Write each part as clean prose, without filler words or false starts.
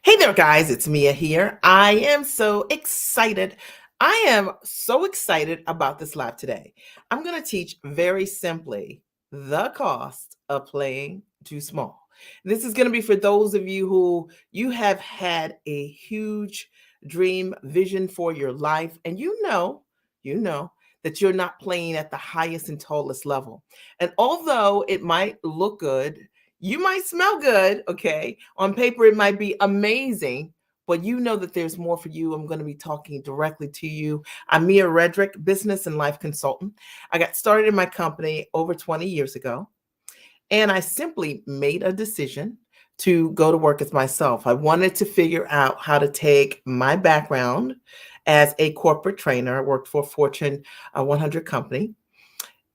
Hey there, guys. It's Mia here. I am so excited. I am so excited about this live today. I'm going to teach very simply the cost of playing too small. This is going to be for those of you who you have had a huge dream vision for your life, and you know that you're not playing at the highest and tallest level. And although it might look good, you might smell good, okay? On paper, it might be amazing, but you know that there's more for you. I'm going to be talking directly to you. I'm Mia Redrick, business and life consultant. I got started in my company over 20 years ago, and I simply made a decision to go to work as myself. I wanted to figure out how to take my background as a corporate trainer. I worked for a Fortune 100 company,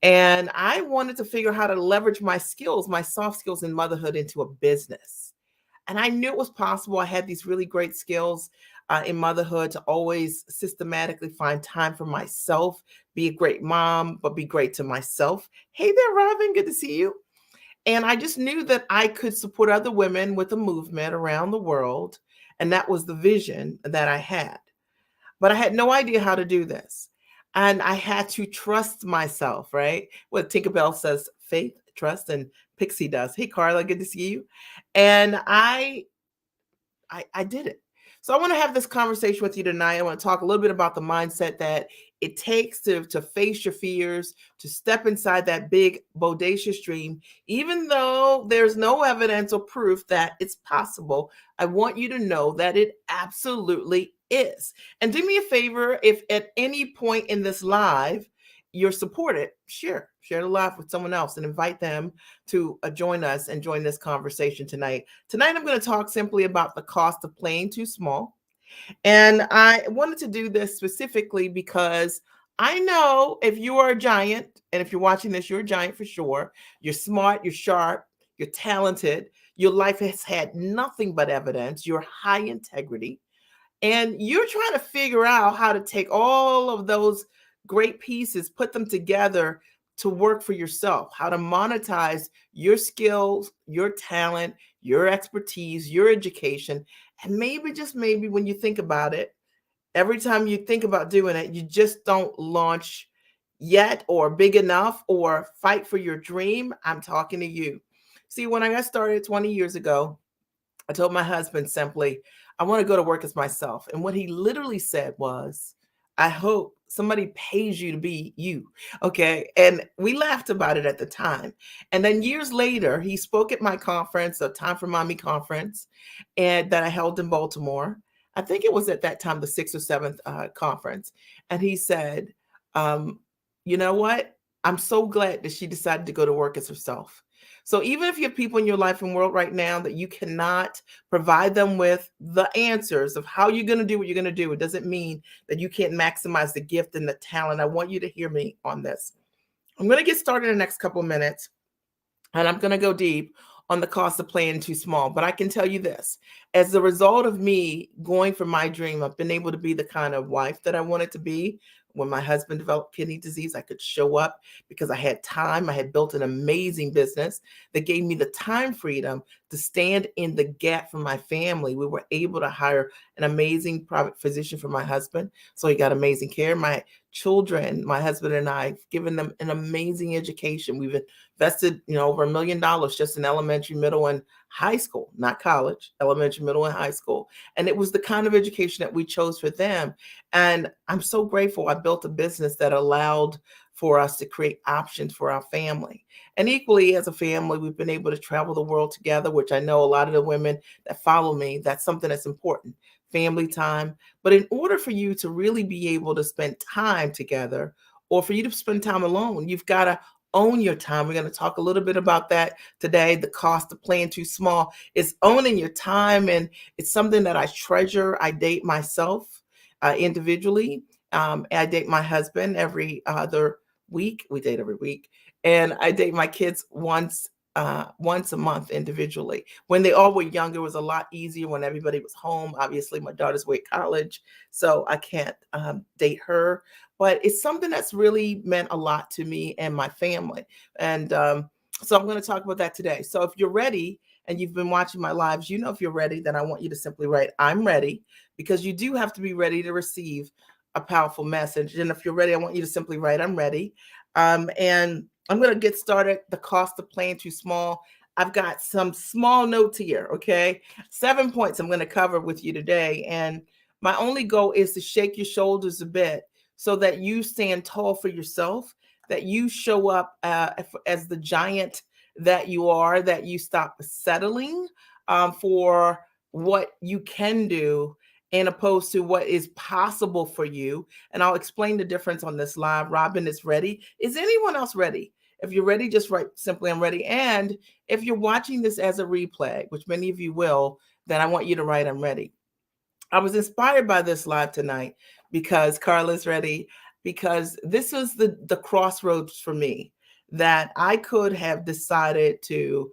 and I wanted to figure out how to leverage my skills, my soft skills in motherhood into a business. And I knew it was possible. I had these really great skills in motherhood to always systematically find time for myself, be a great mom, but be great to myself. Hey there, Robin. Good to see you. And I just knew that I could support other women with a movement around the world. And that was the vision that I had. But I had no idea how to do this. And I had to trust myself, right? What Tinkerbell says, faith, trust, and Pixie does. Hey, Carla, good to see you. And I did it. So I want to have this conversation with you tonight. I want to talk a little bit about the mindset that it takes to face your fears, to step inside that big, bodacious dream, even though there's no evidence or proof that it's possible. I want you to know that it absolutely is. And do me a favor, if at any point in this live you're supported, share the live with someone else and invite them to join us and join this conversation tonight. Tonight, I'm going to talk simply about the cost of playing too small. And I wanted to do this specifically because I know if you are a giant, and if you're watching this, you're a giant for sure. You're smart, you're sharp, you're talented. Your life has had nothing but evidence. You're high integrity. And you're trying to figure out how to take all of those great pieces, put them together to work for yourself, how to monetize your skills, your talent, your expertise, your education. And maybe, just maybe, when you think about it, every time you think about doing it, you just don't launch yet, or big enough, or fight for your dream. I'm talking to you. See, when I got started 20 years ago, I told my husband simply, I want to go to work as myself. And what he literally said was, I hope somebody pays you to be you. Okay. And we laughed about it at the time. And then years later, he spoke at my conference, a Time for Mommy conference, and that I held in Baltimore. I think it was at that time the sixth or seventh conference. And he said, um, you know what? I'm so glad that she decided to go to work as herself. So even if you have people in your life and world right now that you cannot provide them with the answers of how you're going to do what you're going to do, it doesn't mean that you can't maximize the gift and the talent. I want you to hear me on this. I'm going to get started in the next couple of minutes, and I'm going to go deep on the cost of playing too small. But I can tell you this, as a result of me going for my dream, I've been able to be the kind of wife that I wanted to be. When my husband developed kidney disease, I could show up because I had time. I had built an amazing business that gave me the time freedom to stand in the gap for my family. We were able to hire an amazing private physician for my husband, so he got amazing care. My children, my husband and I, have given them an amazing education. We've invested, over $1 million just in elementary, middle, and high school, not college, elementary, middle, and high school. And it was the kind of education that we chose for them. And I'm so grateful I built a business that allowed for us to create options for our family. And equally, as a family, we've been able to travel the world together, which I know a lot of the women that follow me, that's something that's important, family time. But in order for you to really be able to spend time together, or for you to spend time alone, you've got to own your time. We're going to talk a little bit about that today. The cost of playing too small is owning your time. And it's something that I treasure. I date myself individually. I date my husband every other week. We date every week. And I date my kids once a month individually. When they all were younger, it was a lot easier when everybody was home. Obviously, my daughter's away at college, so I can't date her. But it's something that's really meant a lot to me and my family. And so I'm going to talk about that today. So if you're ready, and you've been watching my lives, you know if you're ready, then I want you to simply write, I'm ready, because you do have to be ready to receive a powerful message. And if you're ready, I want you to simply write, I'm ready. And I'm going to get started. The cost of playing too small. I've got some small notes here, okay? 7 points I'm going to cover with you today. And my only goal is to shake your shoulders a bit so that you stand tall for yourself, that you show up as the giant that you are, that you stop settling for what you can do and opposed to what is possible for you. And I'll explain the difference on this live. Robin is ready. Is anyone else ready? If you're ready, just write simply, I'm ready. And if you're watching this as a replay, which many of you will, then I want you to write, I'm ready. I was inspired by this live tonight because Carla's ready, because this was the crossroads for me, that I could have decided to,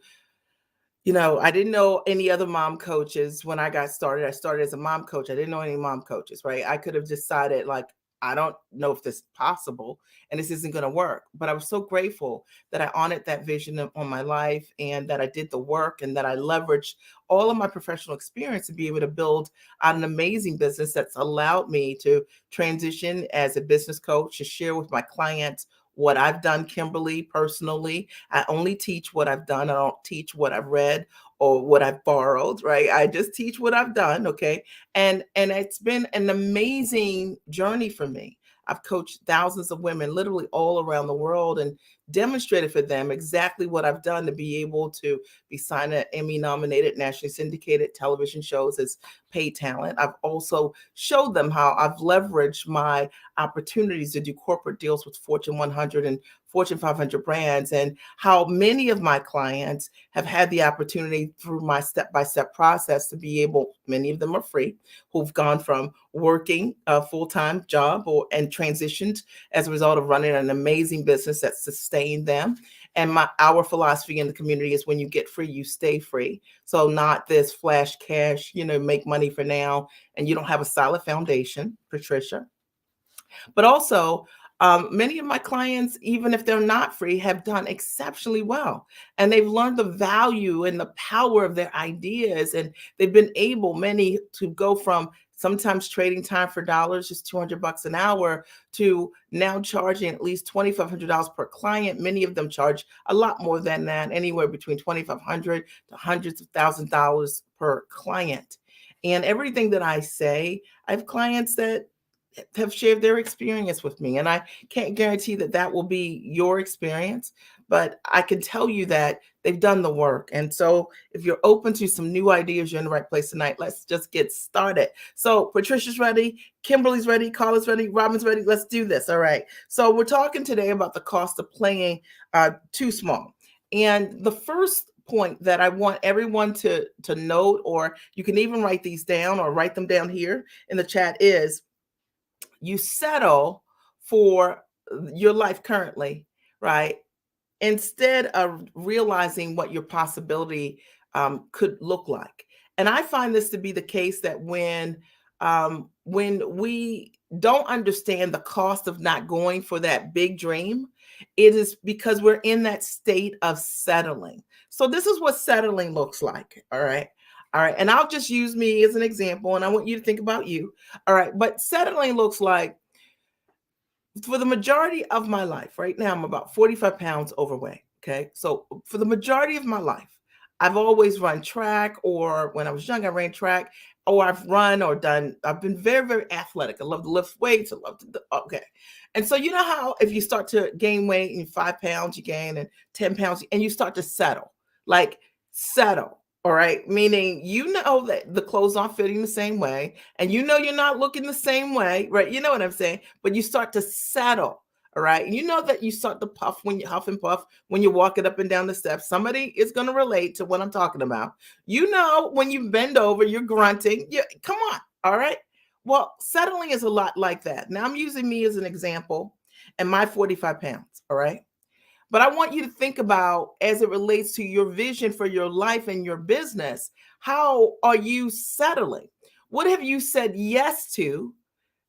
I didn't know any other mom coaches when I got started. I started as a mom coach. I didn't know any mom coaches, right? I could have decided, like, I don't know if this is possible and this isn't going to work. But I was so grateful that I honored that vision on my life, and that I did the work, and that I leveraged all of my professional experience to be able to build out an amazing business that's allowed me to transition as a business coach, to share with my clients what I've done, Kimberly, personally. I only teach what I've done. I don't teach what I've read or what I've borrowed, right? I just teach what I've done, okay? And it's been an amazing journey for me. I've coached thousands of women literally all around the world and demonstrated for them exactly what I've done to be able to be signed to Emmy nominated, nationally syndicated television shows as paid talent. I've also showed them how I've leveraged my opportunities to do corporate deals with Fortune 100 and Fortune 500 brands, and how many of my clients have had the opportunity through my step-by-step process to be able, many of them are free, who've gone from working a full-time job and transitioned as a result of running an amazing business that sustained them. And our philosophy in the community is, when you get free, you stay free. So not this flash cash, make money for now, and you don't have a solid foundation, Patricia. But also, many of my clients, even if they're not free, have done exceptionally well. And they've learned the value and the power of their ideas. And they've been able, many, to go from sometimes trading time for dollars, just $200 an hour, to now charging at least $2,500 per client. Many of them charge a lot more than that, anywhere between $2,500 to hundreds of $1,000s per client. And everything that I say, I have clients that have shared their experience with me. And I can't guarantee that that will be your experience, but I can tell you that they've done the work. And so if you're open to some new ideas, you're in the right place tonight. Let's just get started. So Patricia's ready, Kimberly's ready, Carla's ready, Robin's ready. Let's do this. All right. So we're talking today about the cost of playing too small. And the first point that I want everyone to note, or you can even write these down or write them down here in the chat, is you settle for your life currently, right? Instead of realizing what your possibility could look like. And I find this to be the case, that when we don't understand the cost of not going for that big dream, it is because we're in that state of settling. So this is what settling looks like. All right. All right. And I'll just use me as an example, and I want you to think about you. All right. But settling looks like, for the majority of my life, right now, I'm about 45 pounds overweight. Okay. So for the majority of my life, I've always run track, or when I was young, I ran track, or I've been very, very athletic. I love to lift weights. Okay. And so, you know how if you start to gain weight and 5 pounds you gain, and 10 pounds, and you start to settle. All right. Meaning, that the clothes aren't fitting the same way, and you're not looking the same way, right? You know what I'm saying? But you start to settle. All right. And you know that you start to puff when you huff and puff when you're walking up and down the steps. Somebody is going to relate to what I'm talking about. When you bend over, you're grunting. Come on. All right. Well, settling is a lot like that. Now, I'm using me as an example and my 45 pounds. All right. But I want you to think about, as it relates to your vision for your life and your business, how are you settling? What have you said yes to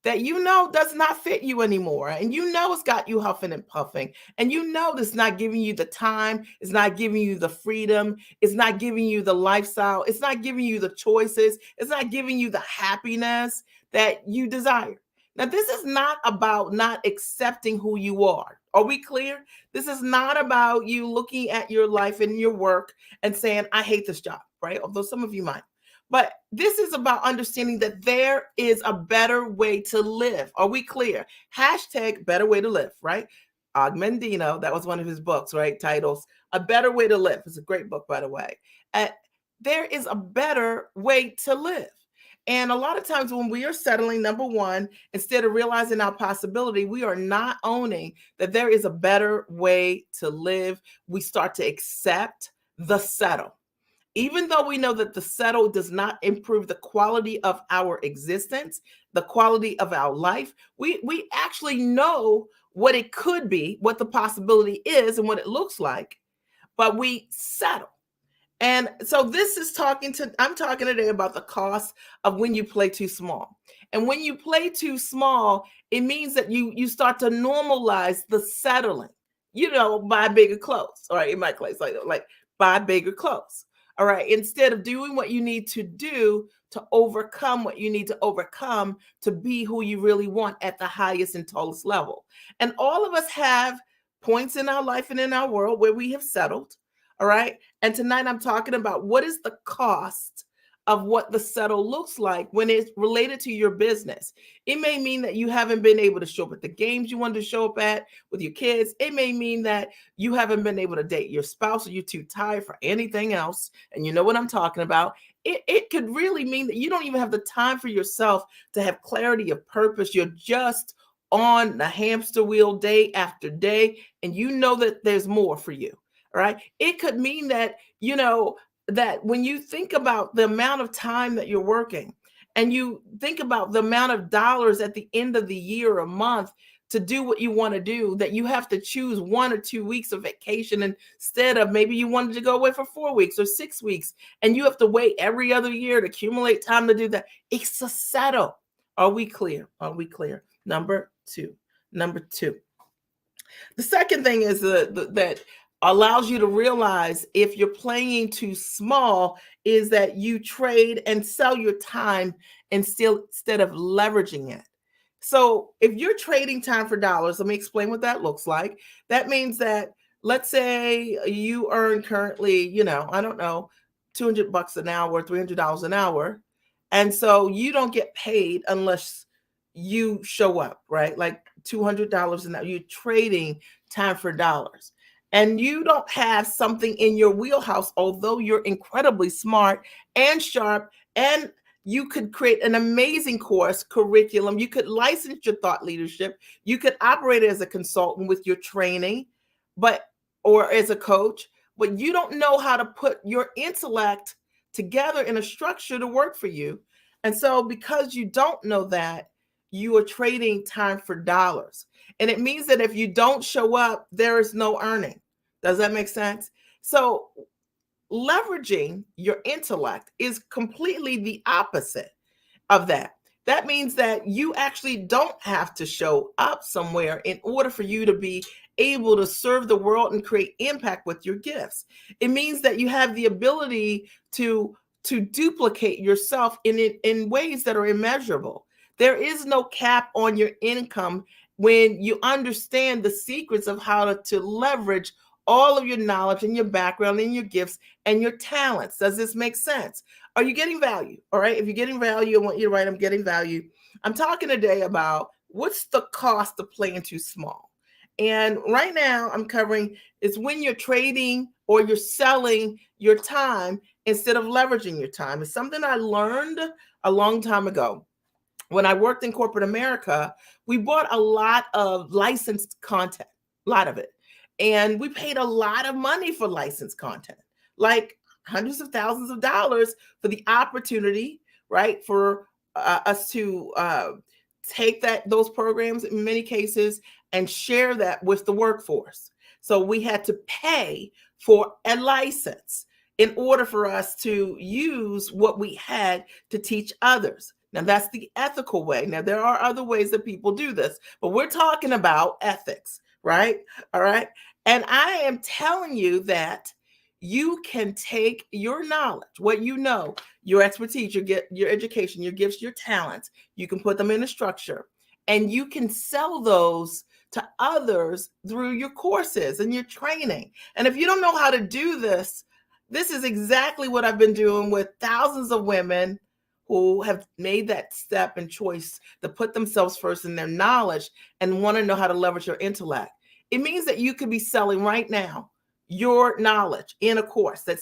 that you know does not fit you anymore, and you know it's got you huffing and puffing, and you know it's not giving you the time, it's not giving you the freedom, it's not giving you the lifestyle, it's not giving you the choices, it's not giving you the happiness that you desire. Now, this is not about not accepting who you are. Are we clear? This is not about you looking at your life and your work and saying, I hate this job, right? Although some of you might. But this is about understanding that there is a better way to live. Are we clear? Hashtag better way to live, right? Og Mendino, that was one of his books, right? Titles, A Better Way to Live. It's a great book, by the way. There is a better way to live. And a lot of times when we are settling, number one, instead of realizing our possibility, we are not owning that there is a better way to live. We start to accept the settle. Even though we know that the settle does not improve the quality of our existence, the quality of our life, we actually know what it could be, what the possibility is, and what it looks like, but we settle. And so I'm talking today about the cost of when you play too small. And when you play too small, it means that you start to normalize the settling. Buy bigger clothes. All right, in my case, like buy bigger clothes. All right, instead of doing what you need to do to overcome what you need to overcome to be who you really want at the highest and tallest level. And all of us have points in our life and in our world where we have settled. All right. And tonight I'm talking about what is the cost of what the settle looks like when it's related to your business. It may mean that you haven't been able to show up at the games you wanted to show up at with your kids. It may mean that you haven't been able to date your spouse, or you're too tired for anything else. And you know what I'm talking about. It could really mean that you don't even have the time for yourself to have clarity of purpose. You're just on the hamster wheel day after day, and you know that there's more for you. Right? It could mean that, that when you think about the amount of time that you're working and you think about the amount of dollars at the end of the year or month to do what you want to do, that you have to choose 1 or 2 weeks of vacation instead of maybe you wanted to go away for 4 weeks or 6 weeks, and you have to wait every other year to accumulate time to do that. It's a settle. Are we clear? Are we clear? Number two. The second thing is that allows you to realize if you're playing too small is that you trade and sell your time instead of leveraging it. So if you're trading time for dollars, let me explain what that looks like. That means that, let's say you earn currently, I don't know, $200 an hour, $300 an hour. And so you don't get paid unless you show up, right? Like $200 an hour, you're trading time for dollars. And you don't have something in your wheelhouse, although you're incredibly smart and sharp, and you could create an amazing course curriculum. You could license your thought leadership. You could operate as a consultant with your training, or as a coach, but you don't know how to put your intellect together in a structure to work for you. And so because you don't know that, you are trading time for dollars. And it means that if you don't show up, there is no earning. Does that make sense? So leveraging your intellect is completely the opposite of that. That means that you actually don't have to show up somewhere in order for you to be able to serve the world and create impact with your gifts. It means that you have the ability to duplicate yourself in ways that are immeasurable. There is no cap on your income when you understand the secrets of how to leverage all of your knowledge and your background and your gifts and your talents. Does this make sense? Are you getting value? All right. If you're getting value, I want you to write, I'm getting value. I'm talking today about what's the cost of playing too small. And right now I'm covering is when you're trading or you're selling your time instead of leveraging your time. It's something I learned a long time ago. When I worked in corporate America, we bought a lot of licensed content, a lot of it. And we paid a lot of money for licensed content, like hundreds of thousands of dollars for the opportunity, right? For us to take those programs in many cases and share that with the workforce. So we had to pay for a license. in order for us to use what we had to teach others. Now, that's the ethical way. Now, there are other ways that people do this, but we're talking about ethics, right? All right. And I am telling you that you can take your knowledge, what you know, your expertise, your education, your gifts, your talents, you can put them in a structure and you can sell those to others through your courses and your training. And if you don't know how to do this, this is exactly what I've been doing with thousands of women who have made that step and choice to put themselves first in their knowledge and want to know how to leverage your intellect. It means that you could be selling right now your knowledge in a course that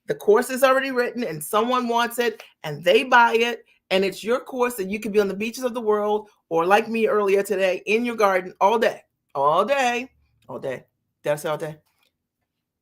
the course is already written and someone wants it and they buy it. And it's your course that you could be on the beaches of the world or like me earlier today in your garden all day, all day, all day. Did I say all day?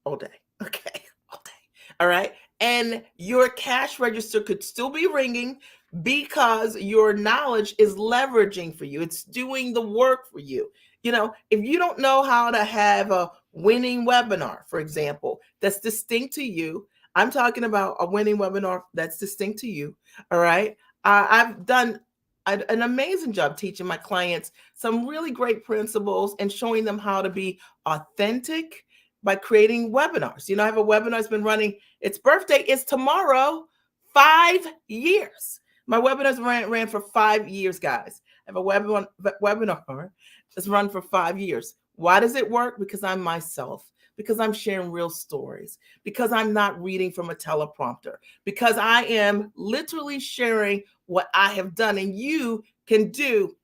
All day. Okay. All day. All right. And your cash register could still be ringing because your knowledge is leveraging for you. It's doing the work for you. If you don't know how to have a winning webinar, for example, that's distinct to you, I'm talking about a winning webinar that's distinct to you. All right. I've done an amazing job teaching my clients some really great principles and showing them how to be authentic by creating webinars. I have a webinar that's been running. Its birthday is tomorrow, 5 years. My webinars ran for 5 years, guys. I have a webinar that's run for 5 years. Why does it work? Because I'm myself, because I'm sharing real stories, because I'm not reading from a teleprompter, because I am literally sharing what I have done, and you can do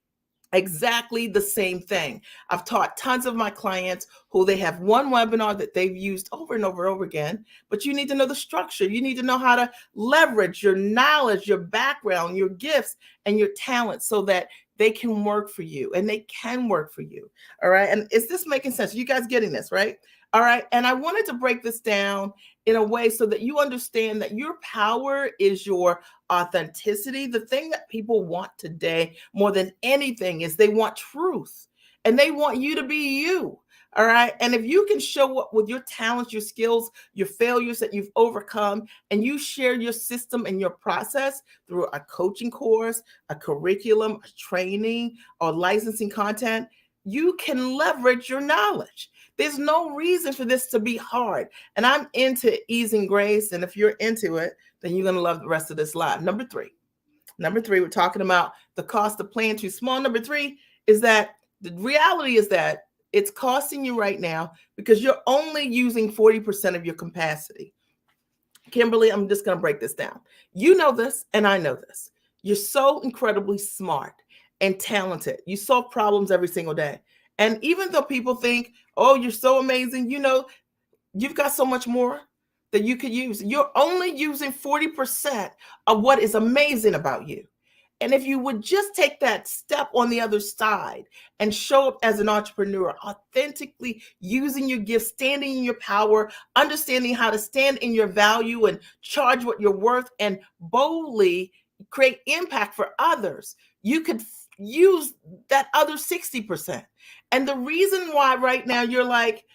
exactly the same thing. I've taught tons of my clients who they have one webinar that they've used over and over and over again, but you need to know the structure. You need to know how to leverage your knowledge, your background, your gifts, and your talents so that they can work for you and they can work for you. All right. And is this making sense? Are you guys getting this, right? All right. And I wanted to break this down in a way so that you understand that your power is your authenticity. The thing that people want today more than anything is they want truth and they want you to be you. All right. And if you can show up with your talents, your skills, your failures that you've overcome, and you share your system and your process through a coaching course, a curriculum, a training, or licensing content, you can leverage your knowledge. There's no reason for this to be hard. And I'm into ease and grace. And if you're into it, then you're going to love the rest of this live. Number three, we're talking about the cost of playing too small. Number three is that the reality is that it's costing you right now because you're only using 40% of your capacity. Kimberly, I'm just going to break this down. You know this, and I know this. You're so incredibly smart and talented. You solve problems every single day. And even though people think, oh, you're so amazing, you've got so much more that you could use. You're only using 40% of what is amazing about you. And if you would just take that step on the other side and show up as an entrepreneur, authentically using your gifts, standing in your power, understanding how to stand in your value and charge what you're worth, and boldly create impact for others, you could use that other 60%. And the reason why right now you're like,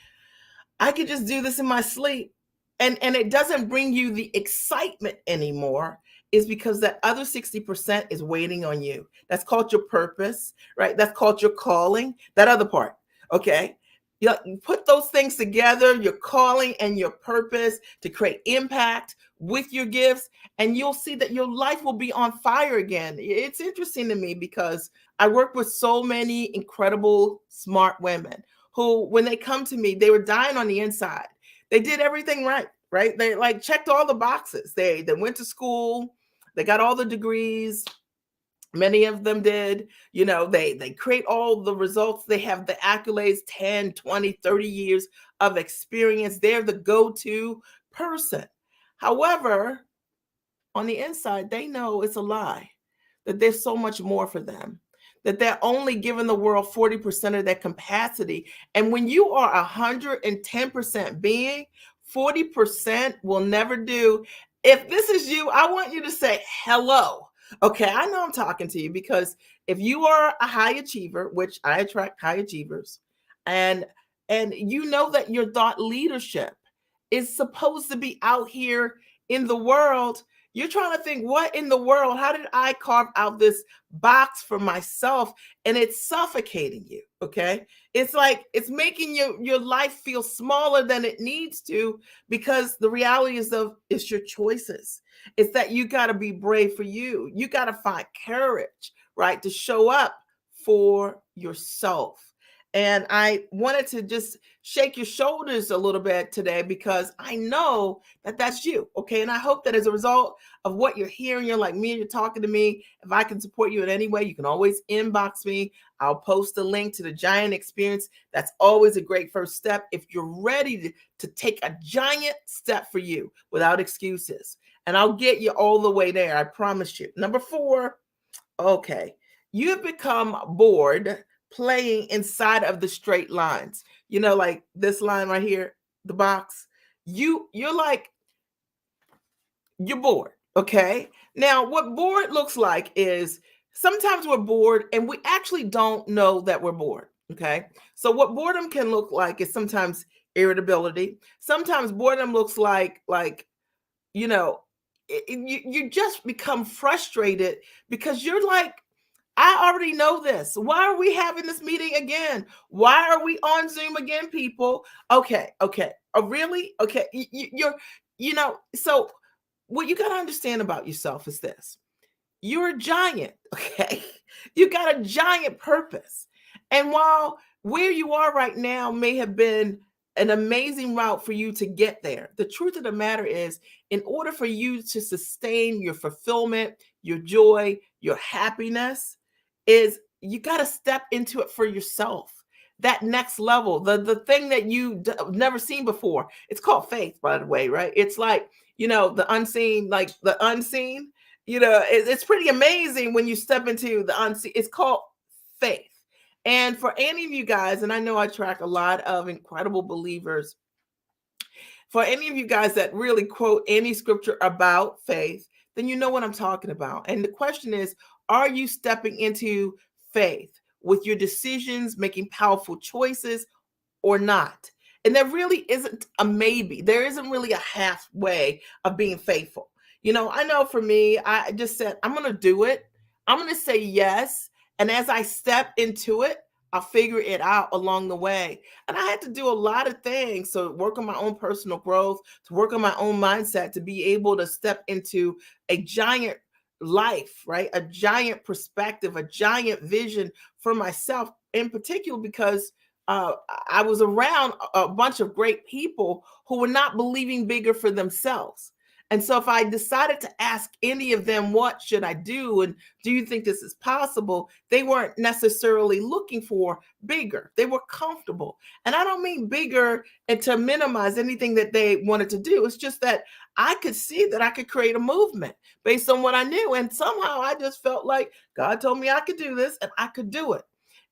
I could just do this in my sleep, and it doesn't bring you the excitement anymore, is because that other 60% is waiting on you. That's called your purpose, right? That's called your calling, that other part, okay? You put those things together, your calling and your purpose, to create impact with your gifts, and you'll see that your life will be on fire again. It's interesting to me because I work with so many incredible, smart women who, when they come to me, they were dying on the inside. They did everything right, right? They like checked all the boxes. They went to school, they got all the degrees. Many of them did. They create all the results. They have the accolades, 10, 20, 30 years of experience. They're the go-to person. However, on the inside, they know it's a lie, that there's so much more for them, that they're only giving the world 40% of their capacity. And when you are 110% being, 40% will never do. If this is you, I want you to say hello. Okay, I know I'm talking to you because if you are a high achiever, which I attract high achievers, and you know that your thought leadership is supposed to be out here in the world, you're trying to think, what in the world? How did I carve out this box for myself? And it's suffocating you. Okay. It's like it's making your life feel smaller than it needs to, because the reality is of it's your choices. It's that you got to be brave for you. You got to find courage, right, to show up for yourself. And I wanted to just shake your shoulders a little bit today, because I know that that's you. Okay. And I hope that as a result of what you're hearing, you're like me and you're talking to me. If I can support you in any way, you can always inbox me. I'll post a link to the giant experience. That's always a great first step if you're ready to take a giant step for you without excuses. And I'll get you all the way there. I promise you. Number 4. Okay. You've become bored playing inside of the straight lines. Like this line right here, the box. You're like, you're bored. Okay. Now, what bored looks like is sometimes we're bored and we actually don't know that we're bored. Okay. So what boredom can look like is sometimes irritability. Sometimes boredom looks like, you know, you just become frustrated because you're like, I already know this. Why are we having this meeting again? Why are we on Zoom again, people? Okay. Oh, really? Okay. So what you got to understand about yourself is this. You're a giant, okay? You got a giant purpose. And while where you are right now may have been an amazing route for you to get there, the truth of the matter is, in order for you to sustain your fulfillment, your joy, your happiness, is you got to step into it for yourself. That next level, the thing that never seen before. It's called faith, by the way, right? It's like, the unseen, like the unseen. It's pretty amazing when you step into the unseen. It's called faith. And for any of you guys, and I know I track a lot of incredible believers, for any of you guys that really quote any scripture about faith, then you know what I'm talking about. And the question is, are you stepping into faith with your decisions, making powerful choices, or not? And there really isn't a maybe. There isn't really a halfway of being faithful. I know for me, I just said, I'm going to do it. I'm going to say yes. And as I step into it, I'll figure it out along the way. And I had to do a lot of things. So work on my own personal growth, to work on my own mindset, to be able to step into a giant life, right? A giant perspective, a giant vision for myself in particular, because I was around a bunch of great people who were not believing bigger for themselves. And so if I decided to ask any of them, what should I do? And do you think this is possible? They weren't necessarily looking for bigger. They were comfortable. And I don't mean bigger and to minimize anything that they wanted to do. It's just that I could see that I could create a movement based on what I knew. And somehow I just felt like God told me I could do this and I could do it.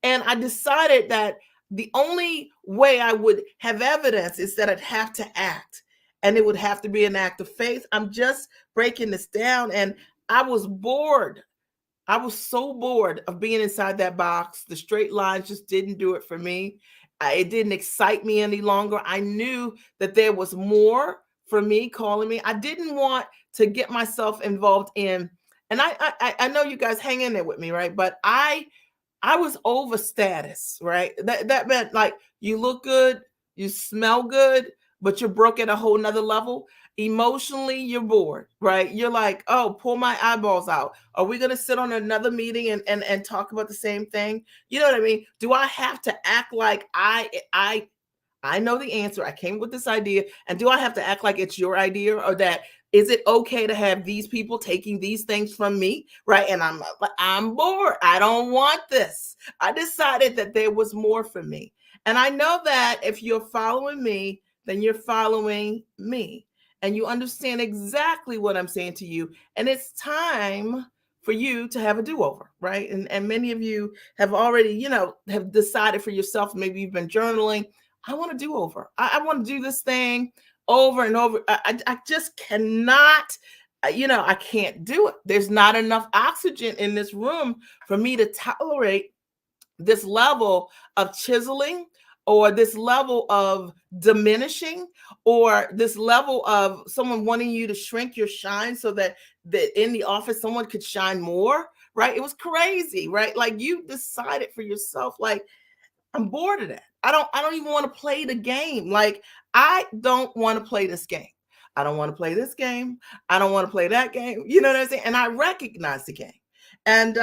And I decided that the only way I would have evidence is that I'd have to act, and it would have to be an act of faith. I'm just breaking this down, and I was bored. I was so bored of being inside that box. The straight lines just didn't do it for me. It didn't excite me any longer. I knew that there was more for me calling me. I didn't want to get myself involved in, and I know you guys hang in there with me, right? But I was over status, right? That meant like you look good, you smell good, but you're broke at a whole nother level. Emotionally, you're bored, right? You're like, oh, pull my eyeballs out. Are we gonna sit on another meeting and talk about the same thing? You know what I mean? Do I have to act like I know the answer. I came with this idea. And do I have to act like it's your idea, or that is it okay to have these people taking these things from me? Right. And I'm bored. I don't want this. I decided that there was more for me. And I know that if you're following me, then you're following me. And you understand exactly what I'm saying to you. And it's time for you to have a do-over, right? And many of you have already, have decided for yourself. Maybe you've been journaling. I want to do over. I want to do this thing over and over. I just cannot, I can't do it. There's not enough oxygen in this room for me to tolerate this level of chiseling or this level of diminishing, or this level of someone wanting you to shrink your shine so that in the office someone could shine more, right? It was crazy, right? Like you decided for yourself, like, I'm bored of that. I don't even want to play the game. Like, I don't want to play this game. I don't want to play this game. I don't want to play that game. You know what I'm saying? And I recognize the game. And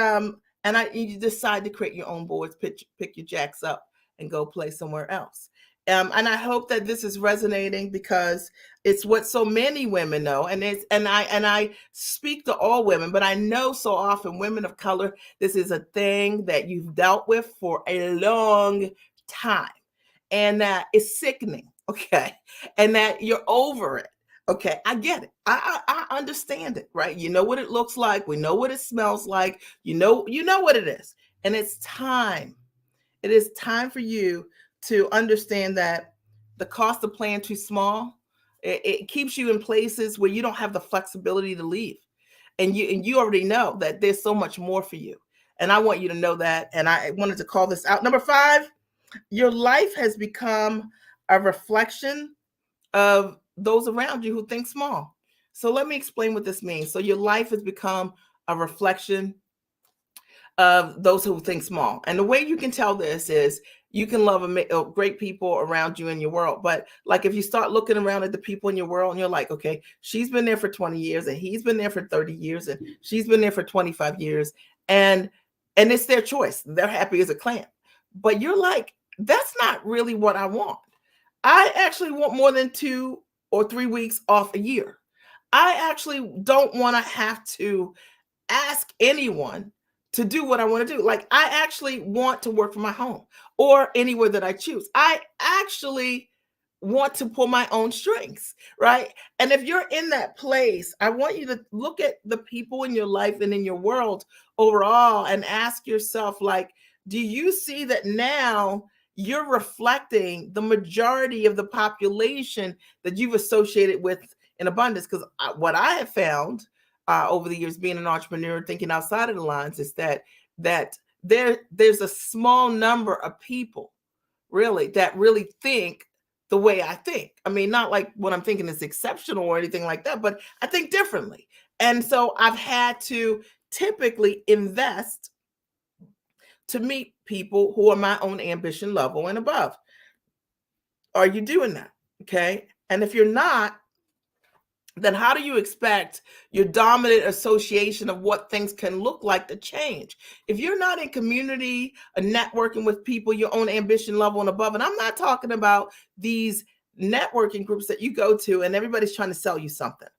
you decide to create your own boards, pick your jacks up and go play somewhere else. And I hope that this is resonating, because it's what so many women know. And I speak to all women, but I know so often women of color, this is a thing that you've dealt with for a long time, and that is sickening. Okay. And that you're over it. Okay. I get it. I understand it, right? You know what it looks like. We know what it smells like. You know what it is. And it's time. It is time for you to understand that the cost of playing too small, it keeps you in places where you don't have the flexibility to leave. And you already know that there's so much more for you. And I want you to know that. And I wanted to call this out. Number 5, your life has become a reflection of those around you who think small. So let me explain what this means. So your life has become a reflection of those who think small. And the way you can tell this is you can love great people around you in your world. But like, if you start looking around at the people in your world and you're like, okay, she's been there for 20 years and he's been there for 30 years and she's been there for 25 years. And it's their choice. They're happy as a clam. But you're like, that's not really what I want. I actually want more than 2 or 3 weeks off a year. I actually don't want to have to ask anyone to do what I want to do. Like, I actually want to work from my home or anywhere that I choose. I actually want to pull my own strings, right? And if you're in that place, I want you to look at the people in your life and in your world overall and ask yourself, like, do you see that now you're reflecting the majority of the population that you've associated with in abundance? Because what I have found over the years being an entrepreneur, thinking outside of the lines, is there's a small number of people really that really think the way I think. I mean, not like what I'm thinking is exceptional or anything like that, but I think differently. And so I've had to typically invest to meet people who are my own ambition level and above. Are you doing that? Okay. And if you're not, then how do you expect your dominant association of what things can look like to change? If you're not in community or networking with people, your own ambition level and above, and I'm not talking about these networking groups that you go to and everybody's trying to sell you something.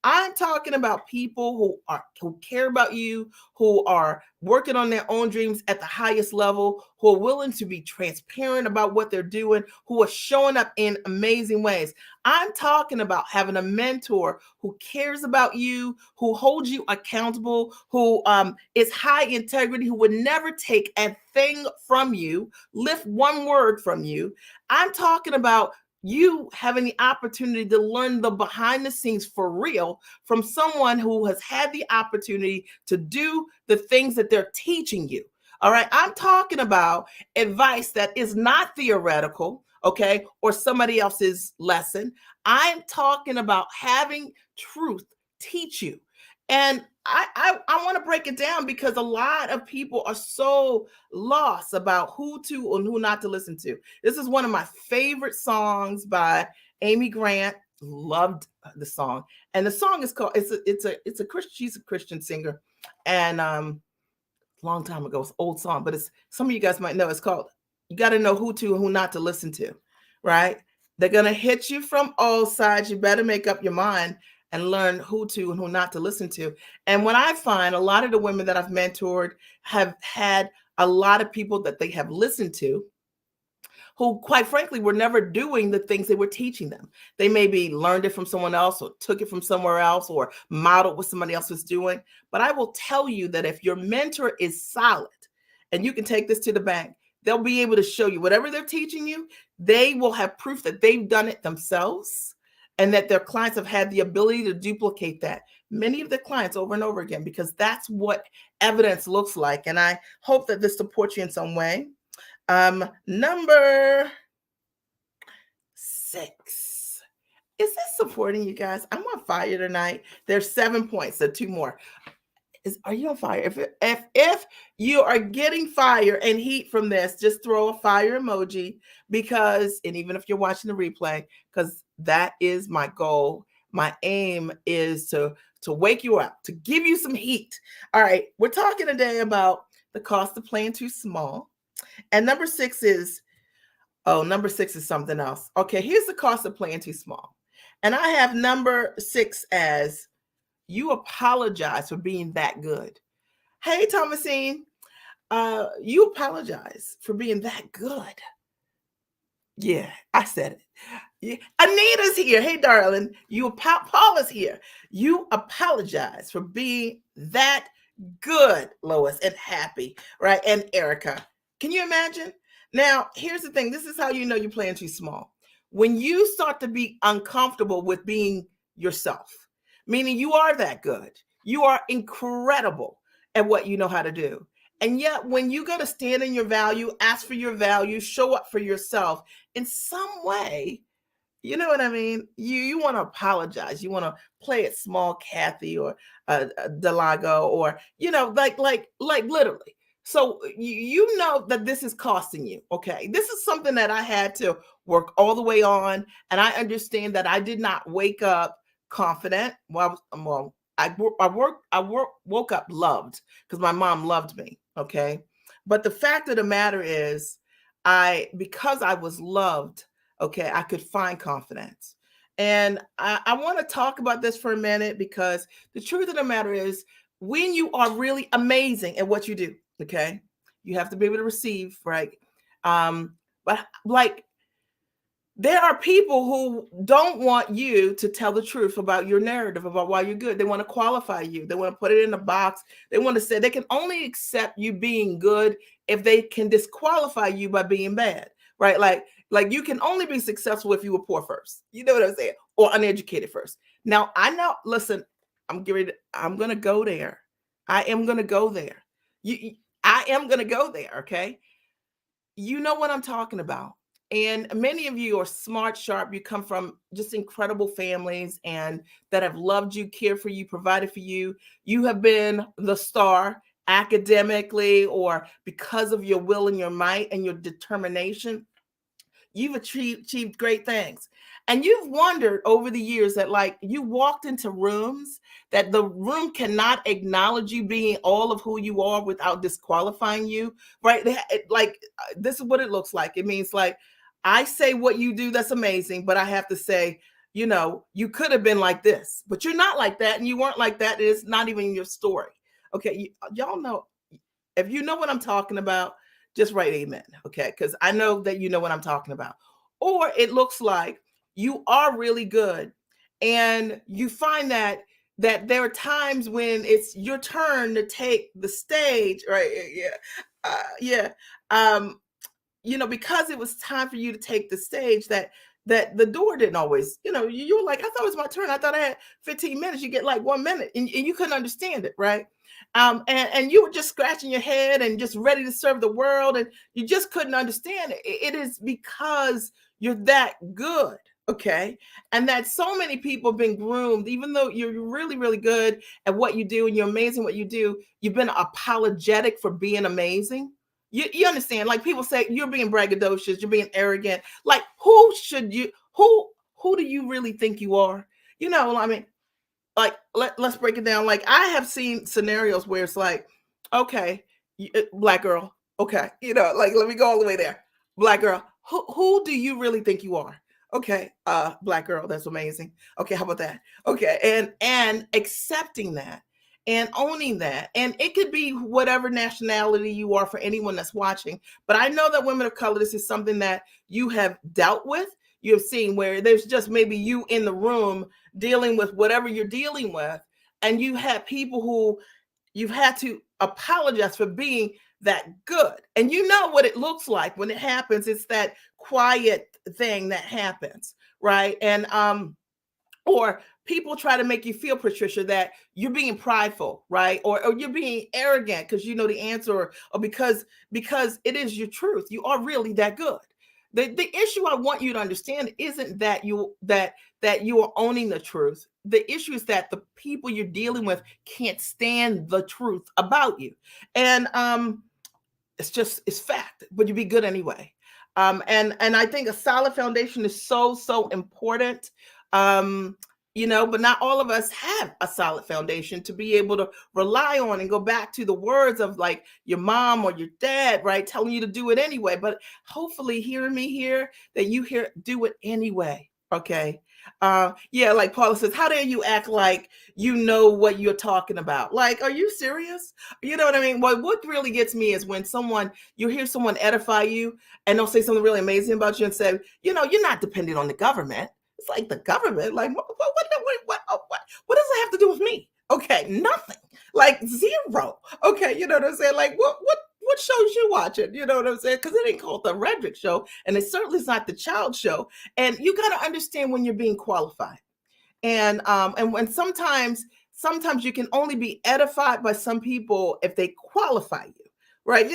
I'm talking about people who care about you, who are working on their own dreams at the highest level, who are willing to be transparent about what they're doing, who are showing up in amazing ways. I'm talking about having a mentor who cares about you, who holds you accountable, who is high integrity, who would never take a thing from you, lift one word from you. I'm talking about you having the opportunity to learn the behind the scenes for real from someone who has had the opportunity to do the things that they're teaching you. All right. I'm talking about advice that is not theoretical, okay, or somebody else's lesson. I'm talking about having truth teach you. And I want to break it down because a lot of people are so lost about who to and who not to listen to. This is one of my favorite songs by Amy Grant. Loved the song. And the song is called, it's a Christian, she's a Christian singer. And long time ago, it's old song, but it's, some of you guys might know, it's called You Got to Know Who to and Who Not to Listen to, right? They're going to hit you from all sides. You better make up your mind and learn who to and who not to listen to. And what I find, a lot of the women that I've mentored have had a lot of people that they have listened to who, quite frankly, were never doing the things they were teaching them. They maybe learned it from someone else or took it from somewhere else or modeled what somebody else was doing. But I will tell you that if your mentor is solid, and you can take this to the bank, they'll be able to show you whatever they're teaching you. They will have proof that they've done it themselves and that their clients have had the ability to duplicate that. Many of the clients over and over again, because that's what evidence looks like. And I hope that this supports you in some way. Number 6. Is this supporting you guys? I'm on fire tonight. There's 7 points, so 2 more. Are you on fire? If you are getting fire and heat from this, just throw a fire emoji, because, and even if you're watching the replay, because that is my goal. My aim is to wake you up, to give you some heat. All right, we're talking today about the cost of playing too small. And number 6 is, number 6 is something else. Okay, here's the cost of playing too small. And I have number 6 as, you apologize for being that good. Hey, Thomasine, you apologize for being that good. Yeah, I said it. Yeah. Anita's here. Hey, darling. Paula's here. You apologize for being that good, Lois, and happy, right? And Erica. Can you imagine? Now, here's the thing. This is how you know you're playing too small. When you start to be uncomfortable with being yourself, meaning you are that good, you are incredible at what you know how to do. And yet, when you go to stand in your value, ask for your value, show up for yourself in some way, you know what I mean? You want to apologize. You want to play it small, Kathy, or Delago, or like literally. So you know that this is costing you. Okay, this is something that I had to work all the way on, and I understand that I did not wake up confident. Woke up loved, because my mom loved me. Okay, but the fact of the matter is, because I was loved, okay, I could find confidence. And I want to talk about this for a minute, because the truth of the matter is, when you are really amazing at what you do, okay, you have to be able to receive, right? But like, there are people who don't want you to tell the truth about your narrative, about why you're good. They want to qualify you. They want to put it in a box. They want to say they can only accept you being good if they can disqualify you by being bad, right? Like you can only be successful if you were poor first. You know what I'm saying? Or uneducated first. Now, I know, listen, I'm going to go there. I am going to go there. I am going to go there, okay? You know what I'm talking about. And many of you are smart, sharp. You come from just incredible families and that have loved you, cared for you, provided for you. You have been the star academically, or because of your will and your might and your determination. You've achieved great things. And you've wondered over the years that, like, you walked into rooms that the room cannot acknowledge you being all of who you are without disqualifying you, right? This is what it looks like. It means, like, I say what you do, that's amazing, but I have to say, you could have been like this, but you're not like that, and you weren't like that. It's not even your story. Okay, y'all know, if you know what I'm talking about, just write amen, okay? Because I know that you know what I'm talking about. Or it looks like you are really good, and you find that there are times when it's your turn to take the stage, right? Yeah. Because it was time for you to take the stage, that the door didn't always, you were like, I thought it was my turn. I thought I had 15 minutes. You get like 1 minute, and you couldn't understand it, right? And you were just scratching your head and just ready to serve the world, and you just couldn't understand it. It is because you're that good, okay? And that so many people have been groomed, even though you're really, really good at what you do and you're amazing at what you do, you've been apologetic for being amazing. You understand? Like, people say you're being braggadocious, you're being arrogant. Like, who do you really think you are? I mean, like, let's break it down. Like, I have seen scenarios where it's like, okay, black girl, okay, like, let me go all the way there. Black girl, who do you really think you are? Okay, black girl, that's amazing. Okay, how about that? Okay, and accepting that and owning that. And it could be whatever nationality you are, for anyone that's watching. But I know that women of color, this is something that you have dealt with. You have seen where there's just maybe you in the room dealing with whatever you're dealing with, and you have people who you've had to apologize for being that good. And you know what it looks like when it happens. It's that quiet thing that happens, right? And or people try to make you feel, Patricia, that you're being prideful, right? Or you're being arrogant because you know the answer, or because it is your truth. You are really that good. The issue I want you to understand isn't that you are owning the truth. The issue is that the people you're dealing with can't stand the truth about you. And it's fact, but you be good anyway. And I think a solid foundation is so important. um but not all of us have a solid foundation to be able to rely on and go back to the words of like your mom or your dad, right, telling you to do it anyway. But hopefully hearing me here, that you hear do it anyway. Okay. Yeah, like Paula says, how dare you act like you know what you're talking about? Like, are you serious? You know what I mean? What really gets me is when you hear someone edify you and they'll say something really amazing about you and say, you're not dependent on the government. It's like the government, like what does it have to do with me? Okay, nothing, like zero. Okay, you know what I'm saying? Like what shows you watching? You know what I'm saying? Because it ain't called the Redrick show, and it certainly is not the Child show. And you got to understand when you're being qualified. And when sometimes you can only be edified by some people if they qualify you, right?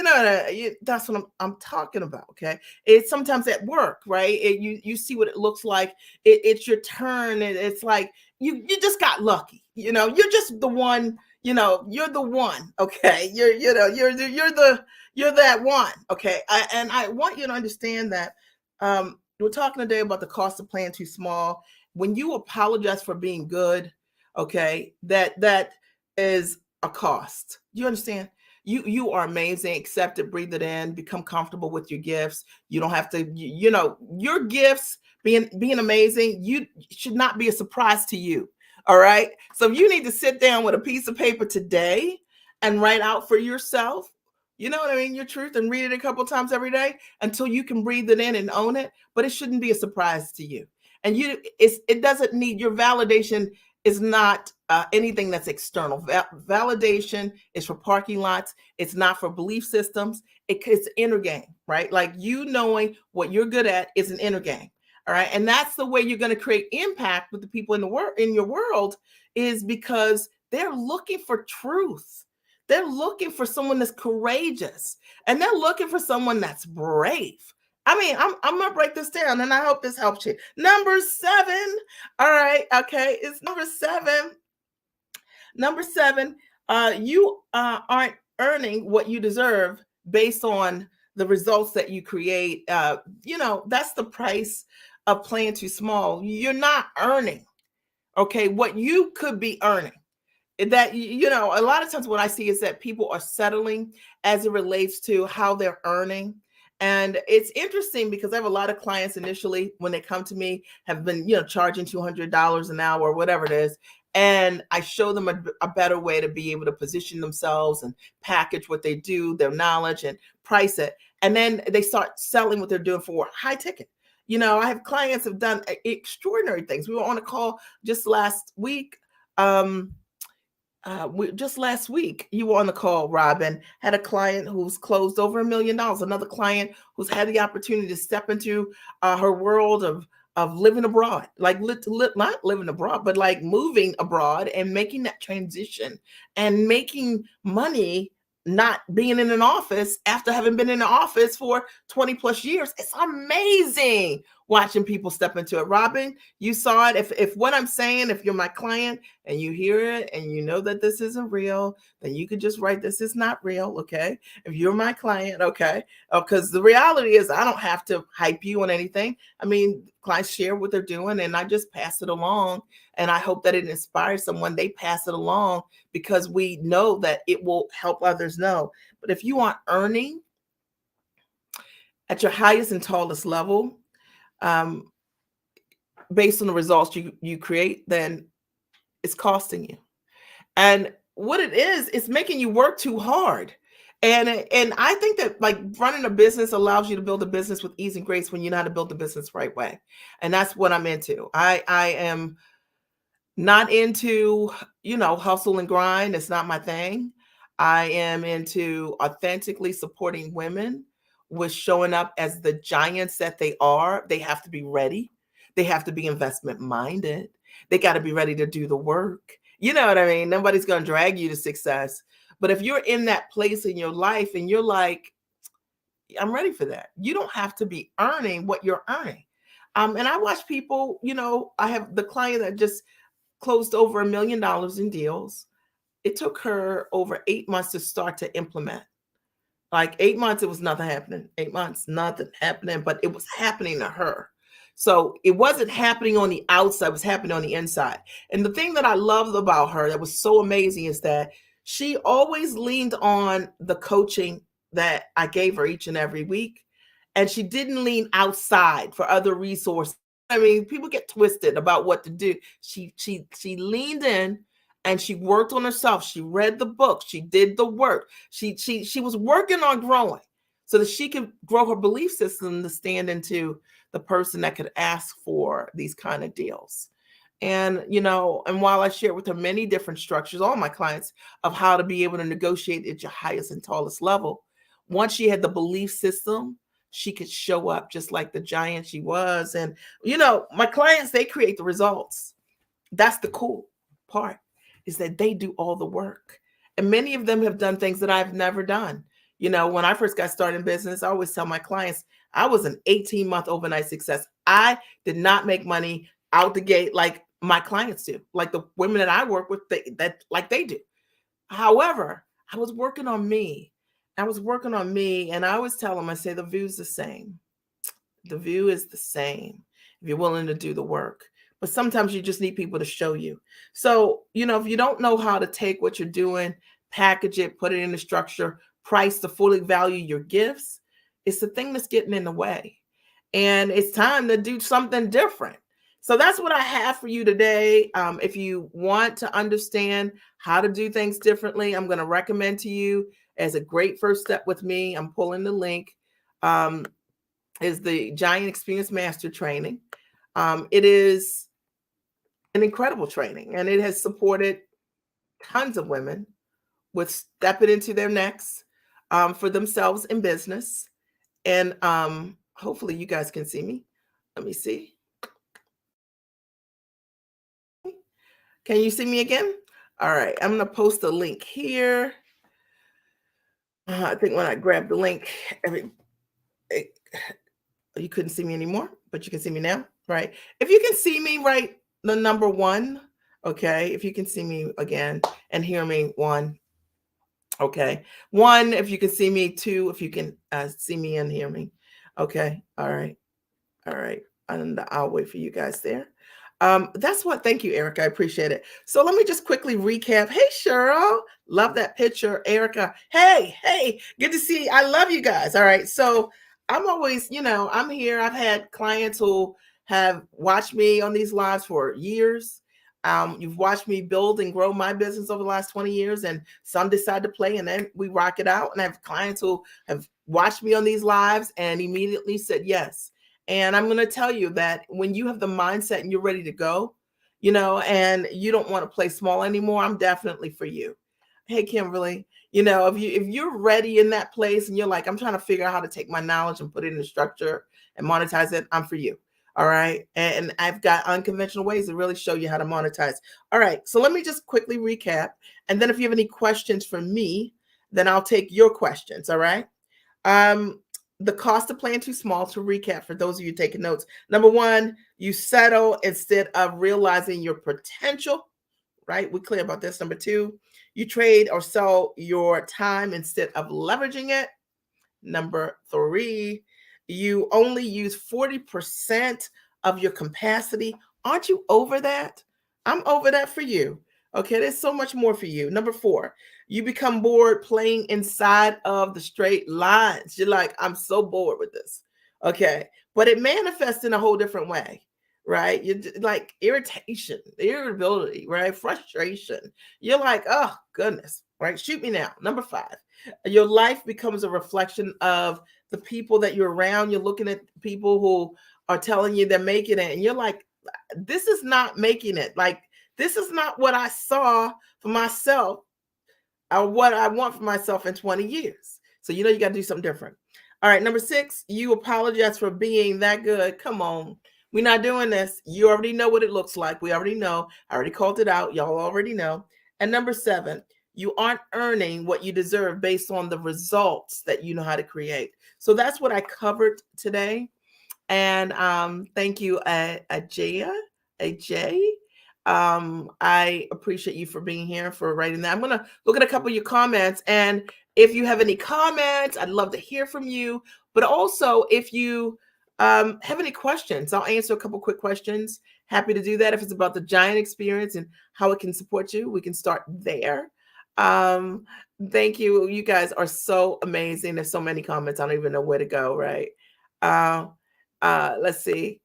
That's what I'm talking about. Okay, it's sometimes at work, right? You see what it looks like. It's your turn, and it's like you just got lucky. You're just the one. You're the one. Okay, you're that one. Okay, and I want you to understand that. We're talking today about the cost of playing too small. When you apologize for being good, okay, that is a cost. You understand? You are amazing. Accept it, breathe it in, become comfortable with your gifts. You don't have to, your gifts being amazing, you should not be a surprise to you. All right. So you need to sit down with a piece of paper today and write out for yourself, you know what I mean, your truth, and read it a couple times every day until you can breathe it in and own it. But it shouldn't be a surprise to you. And it doesn't need your validation. Is not anything that's external. Validation is for parking lots. It's not for belief systems. It's inner game, right? Like knowing what you're good at is an inner game. All right. And that's the way you're going to create impact with the people in your world, is because they're looking for truth. They're looking for someone that's courageous, and they're looking for someone that's brave. I mean, I'm gonna break this down, and I hope this helps you. Number 7. All right, okay, it's number 7. Number 7. You aren't earning what you deserve based on the results that you create. That's the price of playing too small. You're not earning, okay, what you could be earning. That a lot of times what I see is that people are settling as it relates to how they're earning. And it's interesting because I have a lot of clients initially when they come to me have been charging $200 an hour or whatever it is, and I show them a better way to be able to position themselves and package what they do, their knowledge, and price it. And then they start selling what they're doing for high ticket. I have clients have done extraordinary things. We were on a call just last week. Just last week, you were on the call, Robin, had a client who's closed over $1 million. Another client who's had the opportunity to step into her world of living abroad, like not living abroad, but like moving abroad and making that transition and making money, not being in an office after having been in the office for 20 plus years. It's amazing watching people step into it. Robin, you saw it. If what I'm saying, if you're my client and you hear it and you know that this isn't real, then you could just write, this is not real. Okay. If you're my client, okay. Because the reality is I don't have to hype you on anything. I mean, clients share what they're doing and I just pass it along. And I hope that it inspires someone. They pass it along because we know that it will help others know. But if you aren't earning at your highest and tallest level, based on the results you create, then it's costing you. And what it is, it's making you work too hard. And I think that like running a business allows you to build a business with ease and grace when you know how to build the business the right way. And that's what I'm into. I am not into, hustle and grind. It's not my thing. I am into authentically supporting women with showing up as the giants that they are. They have to be ready. They have to be investment minded. They got to be ready to do the work. You know what I mean? Nobody's going to drag you to success. But if you're in that place in your life and you're like, I'm ready for that. You don't have to be earning what you're earning. And I watch people, I have the client that just closed over $1 million in deals. It took her over 8 months to start to implement. Like 8 months, it was nothing happening. 8 months, nothing happening, but it was happening to her. So it wasn't happening on the outside, it was happening on the inside. And the thing that I loved about her that was so amazing is that she always leaned on the coaching that I gave her each and every week. And she didn't lean outside for other resources. I mean, people get twisted about what to do. She leaned in and she worked on herself. She read the book. She did the work. She was working on growing so that she could grow her belief system to stand into the person that could ask for these kind of deals. And while I share with her many different structures, all my clients, of how to be able to negotiate at your highest and tallest level, once she had the belief system, she could show up just like the giant she was. And my clients, they create the results. That's the cool part, is that they do all the work. And many of them have done things that I've never done. When I first got started in business, I always tell my clients, I was an 18-month overnight success. I did not make money out the gate like my clients do, like the women that I work with, they do. However, I was working on me. And I always tell them, I say, the view's the same. The view is the same if you're willing to do the work. But sometimes you just need people to show you. So, if you don't know how to take what you're doing, package it, put it in a structure, price to fully value your gifts, it's the thing that's getting in the way. And it's time to do something different. So that's what I have for you today. If you want to understand how to do things differently, I'm going to recommend to you as a great first step with me. I'm pulling the link. Is the Giant Experience Master training. It is an incredible training, and it has supported tons of women with stepping into their next for themselves in business. And hopefully you guys can see me. Let me see. Can you see me again? All right, I'm going to post a link here. I think when I grab the link, you couldn't see me anymore, but you can see me now, right? If you can see me, write the number 1. Okay. If you can see me again and hear me, 1. Okay. 1, if you can see me. 2, if you can see me and hear me. Okay. All right. All right. And I'll wait for you guys there. That's what. Thank you, Erica. I appreciate it. So let me just quickly recap. Hey, Cheryl. Love that picture, Erica. Hey, good to see you. I love you guys. All right. So I'm always, I'm here. I've had clients who have watched me on these lives for years. You've watched me build and grow my business over the last 20 years, and some decide to play and then we rock it out. And I have clients who have watched me on these lives and immediately said yes. And I'm going to tell you that when you have the mindset and you're ready to go, and you don't want to play small anymore, I'm definitely for you. Hey, Kimberly, if you're ready in that place and you're like, I'm trying to figure out how to take my knowledge and put it in a structure and monetize it, I'm for you. All right. And I've got unconventional ways to really show you how to monetize. All right. So let me just quickly recap. And then if you have any questions for me, then I'll take your questions. All right. The cost of playing too small, to recap for those of you taking notes. Number 1, you settle instead of realizing your potential, right? We're clear about this. Number 2, you trade or sell your time instead of leveraging it. Number 3, you only use 40% of your capacity. Aren't you over that? I'm over that for you. Okay, there's so much more for you. Number 4, you become bored playing inside of the straight lines. You're like, I'm so bored with this. Okay, but it manifests in a whole different way, right? You're like irritation, irritability, right? Frustration. You're like, oh, goodness, right? Shoot me now. Number 5, your life becomes a reflection of the people that you're around. You're looking at people who are telling you they're making it, and you're like, this is not making it. Like, this is not what I saw for myself or what I want for myself in 20 years. So, you got to do something different. All right. Number 6, you apologize for being that good. Come on. We're not doing this. You already know what it looks like. We already know. I already called it out. Y'all already know. And number 7, You aren't earning what you deserve based on the results that you know how to create. So that's what I covered today. And thank you, Ajay. I appreciate you for being here, for writing that. I'm going to look at a couple of your comments. And if you have any comments, I'd love to hear from you. But also, if you have any questions, I'll answer a couple quick questions. Happy to do that. If it's about the giant experience and how it can support you, we can start there. Um, Thank you. You guys are so amazing. There's so many comments. I don't even know where to go, right? Uh, let's see.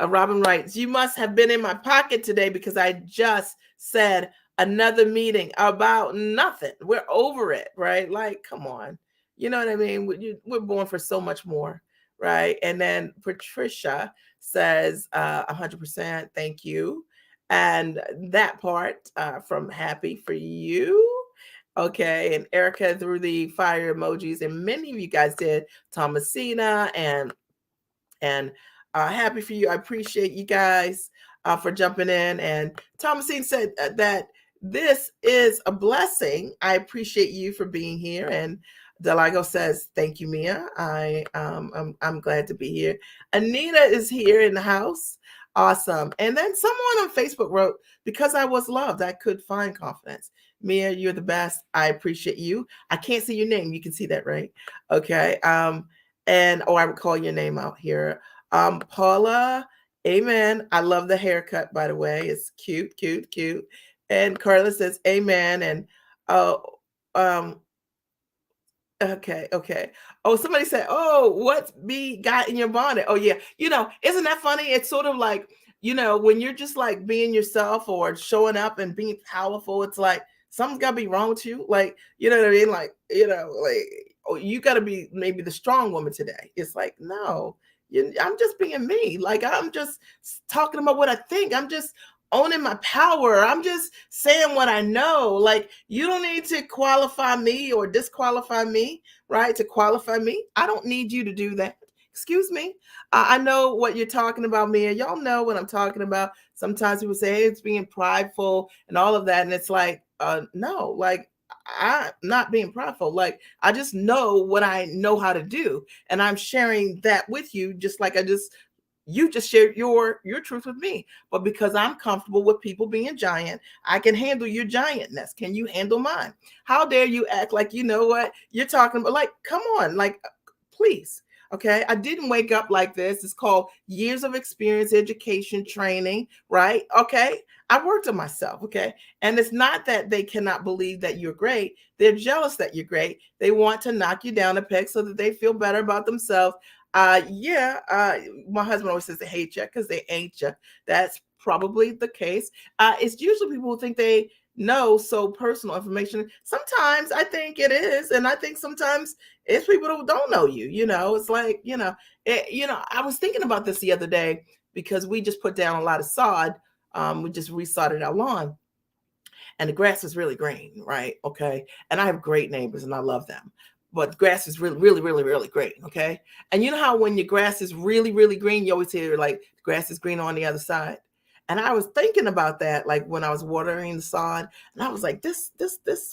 Robin writes, you must have been in my pocket today because I just said another meeting about nothing. We're over it, right? Like, come on. You know what I mean? We're born for so much more, right? And then Patricia says, 100%, thank you. And that part from Happy for You. Okay. And Erica threw the fire emojis, and many of you guys did. Thomasina and happy for you. I appreciate you guys for jumping in. And Thomasine said that this is a blessing. I appreciate you for being here. And Delago says, thank you, Mia. I'm glad to be here. Anita is here in the house. Awesome. And then someone on Facebook wrote, because I was loved, I could find confidence. Mia, you're the best. I appreciate you. I can't see your name. You can see that, right? Okay. And I would call your name out here. Paula, amen. I love the haircut, by the way. It's cute, cute, cute. And Carla says, amen. And um, okay, okay. Oh, somebody said, oh, what's be got in your bonnet? Oh, yeah. Isn't that funny? It's sort of like, when you're just like being yourself or showing up and being powerful, it's like something's got to be wrong with you. Like, you know what I mean? Like, like, oh, you got to be maybe the strong woman today. It's like, no, I'm just being me. Like, I'm just talking about what I think. I'm just owning my power. I'm just saying what I know. Like, you don't need to qualify me or disqualify me, right? To qualify me. I don't need you to do that. Excuse me. I know what you're talking about, Mia. Y'all know what I'm talking about. Sometimes people say, hey, it's being prideful and all of that. And it's like, no, like, I'm not being prideful. Like, I just know what I know how to do. And I'm sharing that with you, just like you just shared your truth with me. But because I'm comfortable with people being giant, I can handle your giantness. Can you handle mine? How dare you act like you know what you're talking about? Like, come on, like, please. Okay, I didn't wake up like this. It's called years of experience, education, training, right? Okay, I worked on myself. Okay, and it's not that they cannot believe that you're great. They're jealous that you're great. They want to knock you down a peg so that they feel better about themselves. My husband always says they hate you because they ain't you. That's probably the case. It's usually people who think they know so personal information. Sometimes I think it is, and I think sometimes it's people who don't know you. It's like I was thinking about this the other day because we just put down a lot of sod. We just resodded our lawn, and the grass is really green, right? Okay. And I have great neighbors and I love them. But grass is really, really, really, really green. Okay. And you know how when your grass is really, really green, you always hear like grass is green on the other side. And I was thinking about that, like when I was watering the sod, and I was like, this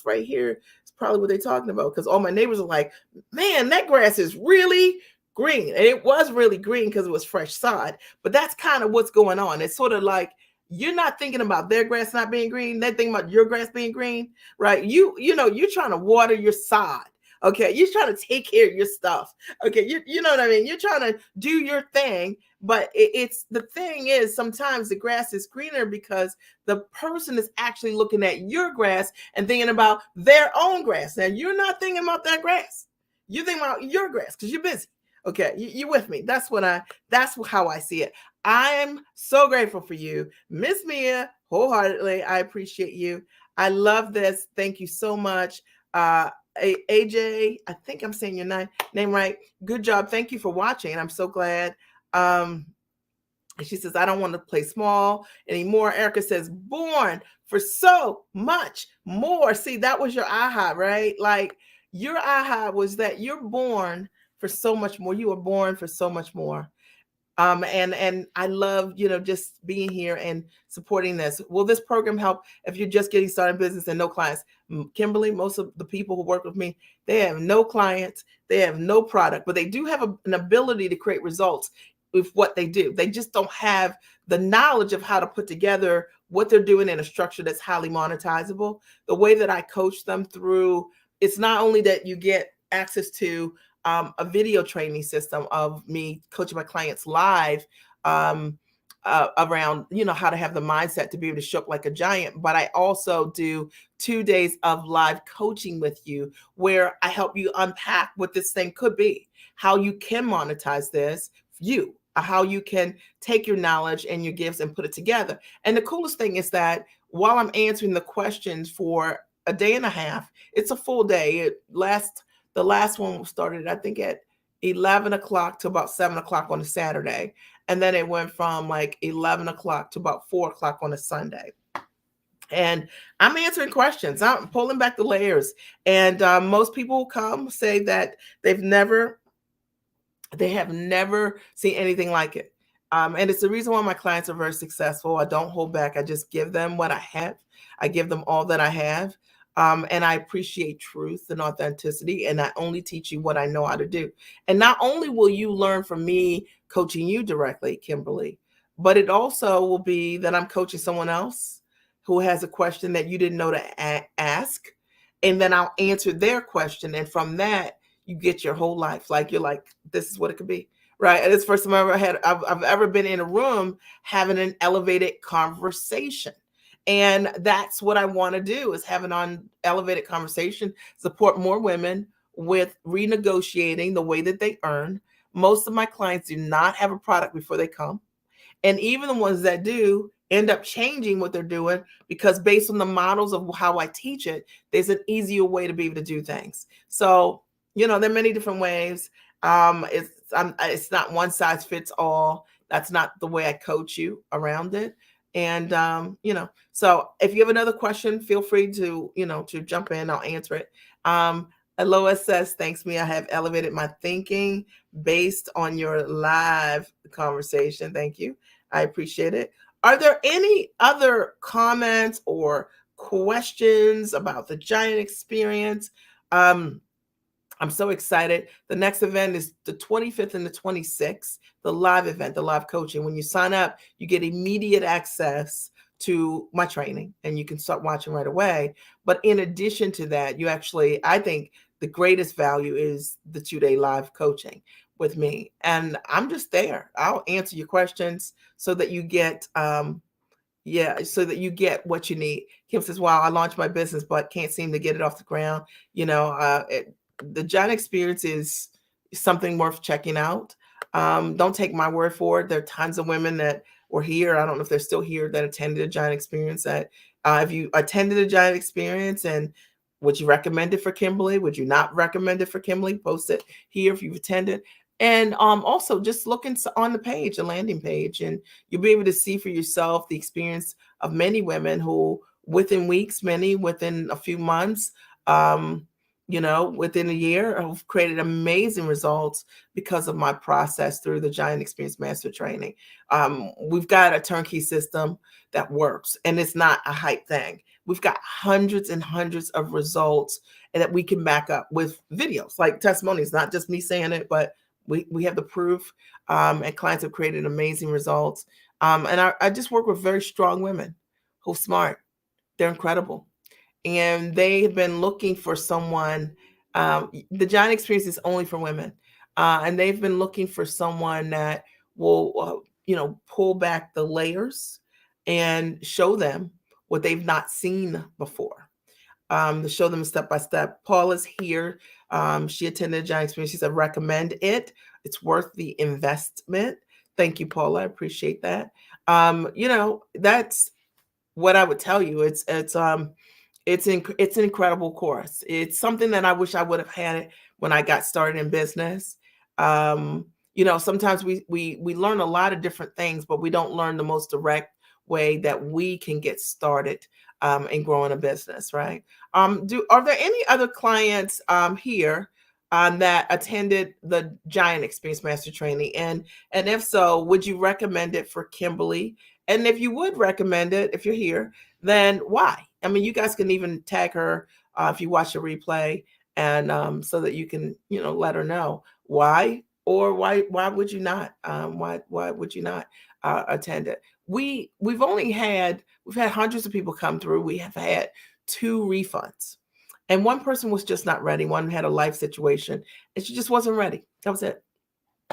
right here is probably what they're talking about. Because all my neighbors are like, man, that grass is really green. And it was really green because it was fresh sod. But that's kind of what's going on. It's sort of like you're not thinking about their grass not being green. They're thinking about your grass being green, right? You're trying to water your sod. Okay. You're trying to take care of your stuff. Okay. You know what I mean? You're trying to do your thing. But it's the thing is sometimes the grass is greener because the person is actually looking at your grass and thinking about their own grass. Now you're not thinking about that grass. You're thinking about your grass because you're busy. Okay, you with me? That's how I see it. I'm so grateful for you, Miss Mia, wholeheartedly. I appreciate you. I love this. Thank you so much. AJ, I think I'm saying your name right. Good job. Thank you for watching. I'm so glad. She says, I don't want to play small anymore. Erica says, born for so much more. See, that was your aha, right? Like your aha was that you're born for so much more. You were born for so much more. And I love, just being here and supporting this. Will this program help if you're just getting started in business and no clients? Kimberly, most of the people who work with me, they have no clients, they have no product, but they do have an ability to create results with what they do. They just don't have the knowledge of how to put together what they're doing in a structure that's highly monetizable. The way that I coach them through, it's not only that you get access to a video training system of me coaching my clients live, around, how to have the mindset to be able to show up like a giant, but I also do 2 days of live coaching with you where I help you unpack what this thing could be, how you can monetize this, how you can take your knowledge and your gifts and put it together. And the coolest thing is that while I'm answering the questions for a day and a half, it's a full day. The last one started, I think, at 11 o'clock to about 7 o'clock on a Saturday. And then it went from like 11 o'clock to about 4 o'clock on a Sunday. And I'm answering questions. I'm pulling back the layers. And most people come say that they have never seen anything like it. And it's the reason why my clients are very successful. I don't hold back. I just give them what I have. I give them all that I have. And I appreciate truth and authenticity. And I only teach you what I know how to do. And not only will you learn from me coaching you directly, Kimberly, but it also will be that I'm coaching someone else who has a question that you didn't know to ask. And then I'll answer their question. And from that, you get your whole life. Like, you're like, this is what it could be. Right. And it's the first time I've ever been in a room having an elevated conversation. And that's what I want to do, is have an elevated conversation, support more women with renegotiating the way that they earn. Most of my clients do not have a product before they come. And even the ones that do end up changing what they're doing, because based on the models of how I teach it, there's an easier way to be able to do things. So, there are many different ways. It's not one size fits all. That's not the way I coach you around it. And, so if you have another question, feel free to, to jump in. I'll answer it. Lois says, thanks, me. I have elevated my thinking based on your live conversation. Thank you. I appreciate it. Are there any other comments or questions about the Giant Experience? I'm so excited. The next event is the 25th and the 26th, the live event, the live coaching. When you sign up, you get immediate access to my training and you can start watching right away. But in addition to that, I think the greatest value is the 2-day live coaching with me. And I'm just there. I'll answer your questions so that you get, so that you get what you need. Kim says, wow, I launched my business, but can't seem to get it off the ground. The Giant Experience is something worth checking out. Don't take my word for it. There are tons of women that were here. I don't know if they're still here that attended a Giant Experience. If you attended a Giant Experience, and would you recommend it for Kimberly? Would you not recommend it for Kimberly? Post it here if you've attended. And also just look on the page, the landing page, and you'll be able to see for yourself the experience of many women who within weeks, many within a few months, within a year, I've created amazing results because of my process through the Giant Experience Master Training. We've got a turnkey system that works, and it's not a hype thing. We've got hundreds and hundreds of results, and that we can back up with videos, like testimonies, not just me saying it, but we have the proof, and clients have created amazing results. And I just work with very strong women who are smart. They're incredible. And they have been looking for someone. The Giant Experience is only for women, and they've been looking for someone that will, pull back the layers and show them what they've not seen before. To show them step by step. Paula's here. She attended the Giant Experience. She said, recommend it. It's worth the investment. Thank you, Paula. I appreciate that. That's what I would tell you. It's an incredible course. It's something that I wish I would have had it when I got started in business. Sometimes we learn a lot of different things, but we don't learn the most direct way that we can get started in growing a business, right? Are there any other clients here that attended the Giant Experience Master Training? And if so, would you recommend it for Kimberly? And if you would recommend it, if you're here, then why? I mean, you guys can even tag her if you watch the replay, and so that you can, let her know why, or why would you not? Why would you not attend it? We've had hundreds of people come through. We have had 2 refunds, and one person was just not ready. One had a life situation, and she just wasn't ready. That was it.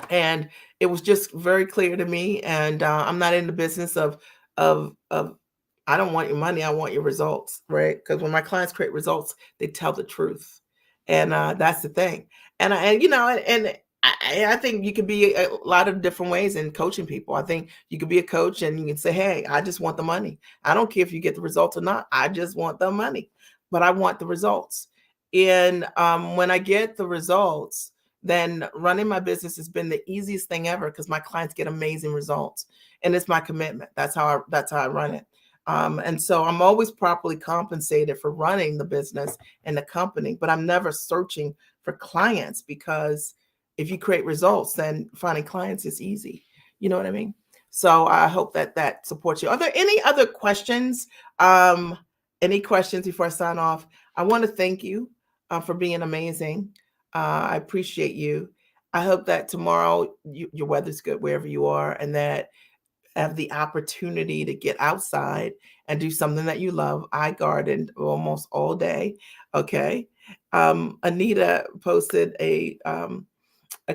And it was just very clear to me. And I'm not in the business of I don't want your money, I want your results, right? Because when my clients create results, they tell the truth, and that's the thing. And I think you could be a lot of different ways in coaching people. I think you could be a coach and you can say, hey, I just want the money. I don't care if you get the results or not. I just want the money, but I want the results. And when I get the results, then running my business has been the easiest thing ever, because my clients get amazing results, and it's my commitment. That's how I run it. And so I'm always properly compensated for running the business and the company, but I'm never searching for clients, because if you create results, then finding clients is easy. You know what I mean? So I hope that supports you. Are there any other questions? Any questions before I sign off? I want to thank you for being amazing. I appreciate you. I hope that tomorrow your weather's good wherever you are, and that have the opportunity to get outside and do something that you love. I gardened almost all day. Okay. Anita posted a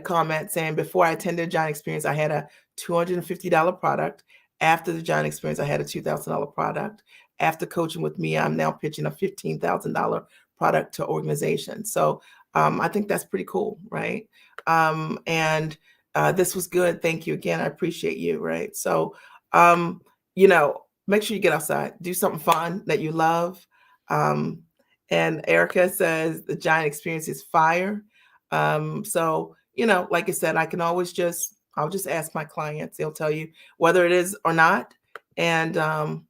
comment saying, before I attended John Experience, I had a $250 product. After the John Experience, I had a $2,000 product. After coaching with me, I'm now pitching a $15,000 product to organizations. So I think that's pretty cool, right? And this was good. Thank you again. I appreciate you, right? So, make sure you get outside, do something fun that you love. And Erica says the Giant Experience is fire. So, like I said, I'll just ask my clients. They'll tell you whether it is or not. And, and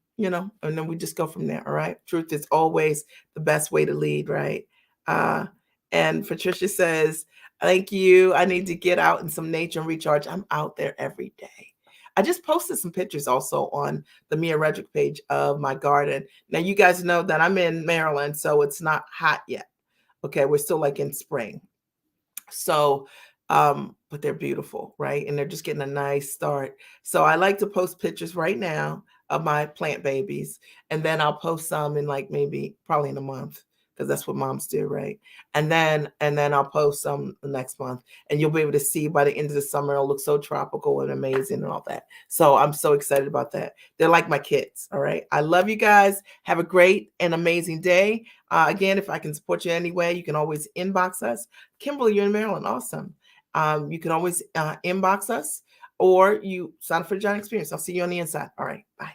then we just go from there. All right. Truth is always the best way to lead, right? Uh, and Patricia says, thank you. I need to get out in some nature and recharge. I'm out there every day. I just posted some pictures also on the Mia Redrick page of my garden. Now, you guys know that I'm in Maryland, so it's not hot yet. Okay. We're still like in spring. So, but they're beautiful, right? And they're just getting a nice start. So I like to post pictures right now of my plant babies, and then I'll post some in like maybe probably in a month, because that's what moms do, right? And then I'll post some the next month, and you'll be able to see by the end of the summer it'll look so tropical and amazing and all that. So I'm so excited about that. They're like my kids. All right. I love you guys. Have a great and amazing day. Again, if I can support you anyway, you can always inbox us. Kimberly, you're in Maryland. Awesome. You can always inbox us, or you sign up for the John Experience. I'll see you on the inside. All right. Bye.